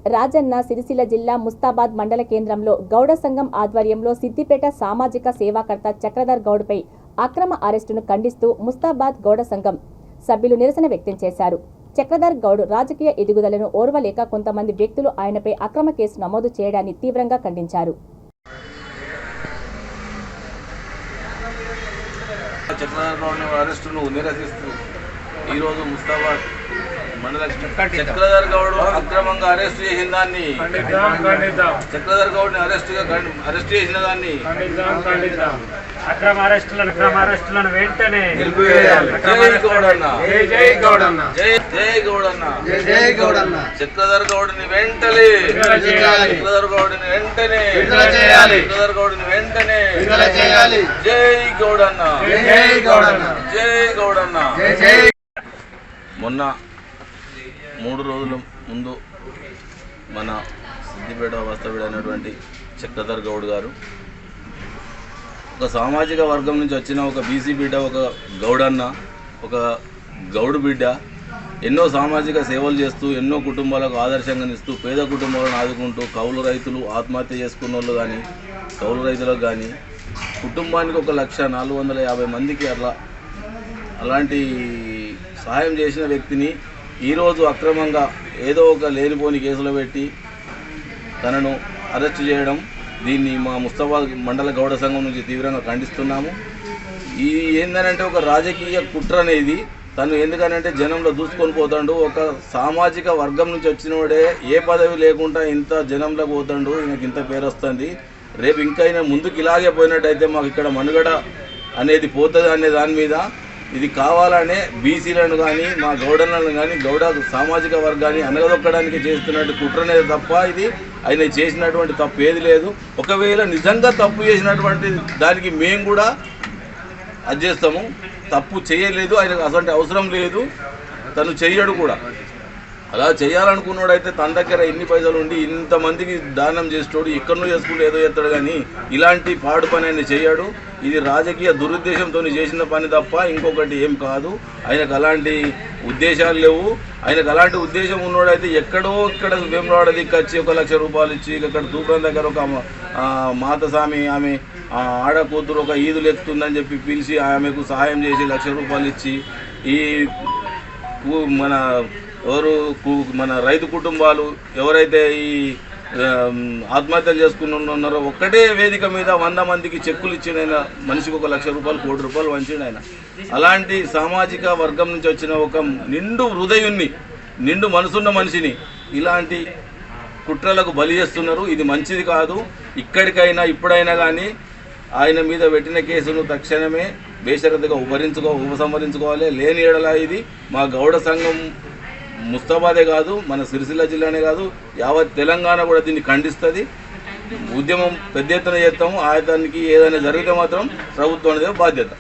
రాజన్న సిరిసిల్ల జిల్లా ముస్తాబాద్ మండల కేంద్రంలో గౌడ సంఘం ఆధ్వర్యంలో సిద్దిపేట సామాజిక సేవాకర్త చక్రధర్ గౌడ్పై అక్రమ అరెస్టును ఖండిస్తూ ముస్తాబాద్ గౌడ సంఘం సభ్యులు నిరసన వ్యక్తం చేశారు. చక్రధర్ గౌడ్ రాజకీయ ఎదుగుదలను ఓర్వలేక కొంతమంది వ్యక్తులు ఆయనపై అక్రమ కేసు నమోదు చేయడాన్ని తీవ్రంగా ఖండించారు. చక్రధర్ గౌడ్ అరెస్టును నిరసిస్తూ ఈరోజు ముస్తాబాద్ మండల చక్రధర్ గౌడ్ అక్రమంగా అరెస్ట్ చేసిన దాన్ని చక్రధర్ గౌడ్ ని అరెస్ట్ చేసిన దాన్ని అక్రమ అరెస్టులను వెంటనే చక్రధర్ గౌడ్ ని వెంటనే చక్రధర్ గౌడ్ ని వెంటనే చక్రధర్ గౌడ్ ని వెంటనే జై గౌడన్న జై గౌడన్న. మొన్న 3 రోజుల ముందు మన సిద్దిపేట వాస్తవ్యుడైనటువంటి చక్రధర్ గౌడ్ గారు ఒక సామాజిక వర్గం నుంచి వచ్చిన ఒక బీసీ బిడ్డ, ఒక గౌడన్న, ఒక గౌడు బిడ్డ ఎన్నో సామాజిక సేవలు చేస్తూ ఎన్నో కుటుంబాలకు ఆదర్శంగా నిస్తూ పేద కుటుంబాలను ఆదుకుంటూ కౌలు రైతులు ఆత్మహత్య చేసుకున్న వాళ్ళు కానీ కౌలు రైతులకు కానీ కుటుంబానికి 1,450,000 మందికి అలాంటి సహాయం చేసిన వ్యక్తిని ఈరోజు అక్రమంగా ఏదో ఒక లేనిపోని కేసులో పెట్టి తనను అరెస్ట్ చేయడం, దీన్ని మా ముస్తాబాద్ మండల గౌడ సంఘం నుంచి తీవ్రంగా ఖండిస్తున్నాము. ఈ ఏందనంటే ఒక రాజకీయ కుట్ర అనేది. తను ఎందుకనంటే జనంలో దూసుకొని పోతాడు. ఒక సామాజిక వర్గం నుంచి వచ్చినోడే ఏ పదవి లేకుండా ఇంత జనంలో పోతాడు, ఈయనకి ఇంత పేరు వస్తుంది. రేపు ఇంకా అయినా ముందుకు ఇలాగే పోయినట్టయితే మాకు ఇక్కడ మనుగడ అనేది పోతుంది అనే దాని మీద ఇది కావాలనే బీసీలను కానీ మా గౌడలను కానీ గౌడ సామాజిక వర్గాన్ని అనగదొక్కడానికి చేస్తున్నట్టు కుట్రనేది తప్ప ఇది ఆయన చేసినటువంటి తప్పు ఏది లేదు. ఒకవేళ నిజంగా తప్పు చేసినటువంటి దానికి మేము కూడా అది చేస్తాము. తప్పు చేయలేదు, ఆయనకు అసలు అవసరం లేదు, తను చెయ్యడు కూడా. అలా చేయాలనుకున్నాడైతే తన దగ్గర ఎన్ని పైసలు ఉండి ఇంతమందికి దానం చేస్తాడు, ఎక్కడనో చేసుకుంటూ ఏదో చేస్తాడు. కానీ ఇలాంటి పాడు పని ఆయన చేయడు. ఇది రాజకీయ దురుద్దేశంతో చేసిన పని తప్ప ఇంకొకటి ఏం కాదు. ఆయనకు అలాంటి ఉద్దేశాలు లేవు. ఆయనకు అలాంటి ఉద్దేశం ఉన్నోడైతే ఎక్కడో ఇక్కడ వేమరాడ దిక్కొచ్చి 1,00,000 రూపాయలు ఇచ్చి ఇక్కడ తూప్రం దగ్గర ఒక మాతస్వామి ఆమె ఆడ కూతురు ఒక ఈదులు ఎత్తుతుందని చెప్పి పిలిచి ఆమెకు సహాయం చేసి 1,00,000 రూపాయలు ఇచ్చి ఈ మన రైతు కుటుంబాలు ఎవరైతే ఈ ఆత్మహత్యలు చేసుకున్నారో ఒక్కటే వేదిక మీద 100 మందికి చెక్కులు ఇచ్చిన మనిషికి 1,00,000 రూపాయలు, 1,00,00,000 రూపాయలు వంచిండు ఆయన. అలాంటి సామాజిక వర్గం నుంచి వచ్చిన ఒక నిండు హృదయుణ్ణి, నిండు మనసున్న మనిషిని ఇలాంటి కుట్రలకు బలి చేస్తున్నారు. ఇది మంచిది కాదు. ఇక్కడికైనా ఇప్పుడైనా కానీ ఆయన మీద పెట్టిన కేసును తక్షణమే బేషరతుగా ఉపసంహరించుకోవాలి. లేని ఎడల ఇది మా గౌడ సంఘం ముస్తాబాదే కాదు, మన సిరిసిల్ల జిల్లానే కాదు, యావత్ తెలంగాణ కూడా దీన్ని ఖండిస్తుంది. ఉద్యమం పెద్ద ఎత్తున చేస్తాము. ఆయతానికి ఏదైనా జరిగితే మాత్రం ప్రభుత్వానిదే బాధ్యత.